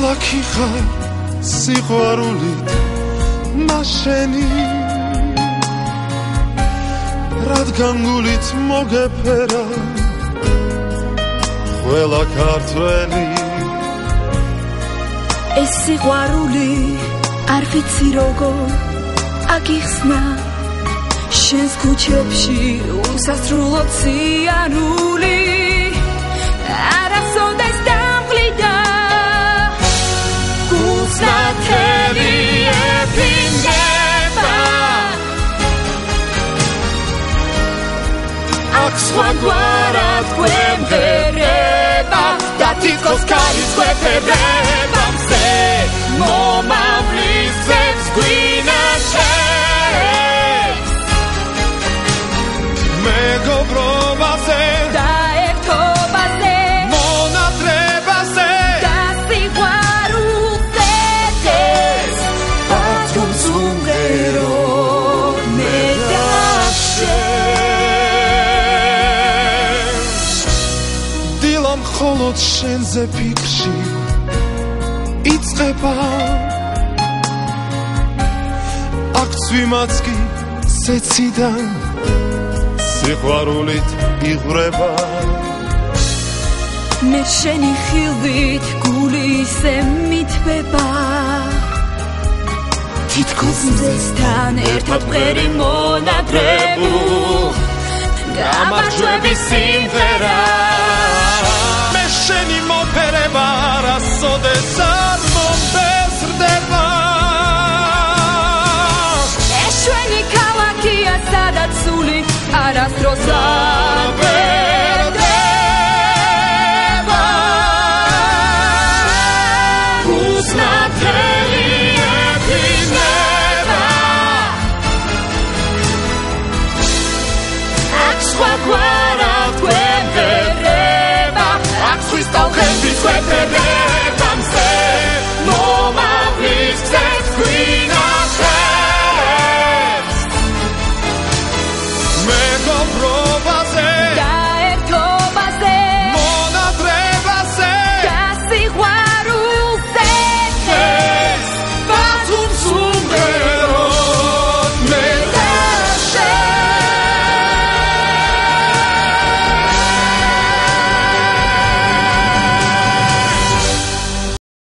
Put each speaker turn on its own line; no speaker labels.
ქალაქი ხარ სიყვარულით ნაშენი რადგან გულით მოგეფერა ყველა ქართველი
ეს სიყვარული არ ვიცი როგორ აგიხსნა შენს ქუჩებში უსასრულო ციანული არასოდეს დამყლიდა გულს ნათელი ეფინდება აქ სხვაგვარად გვემღერება და თითქოს ქარის გვეფერება მზე მომავლის ძებს გვინაშებს
მეგობრობაზე
და ერთობაზე
მონათრებაზე
და სიყვარულზე ბათუმს უმღერო მე და შენ
დილა მხოლოდ შენზე ფიქრში იწყება აქ ცვიმაც კი სეციდან სიყვარულით იღვრება
მე შენი ხილვით გული ისე მithბება თითქოს მზესთან ერთად მღერი მონადრებულ გამარჯვების სიმღერა
მე შენი მოფერება არასოდეს არ მომბეზრდება
ეს ჩვენი ქალაქია სადაც სული არასდროს არ ბერდება გულს ნათელი ეფინდება აქ სხვაგვარად გვემღერება აქ ზღვის ტალღების გვეფერება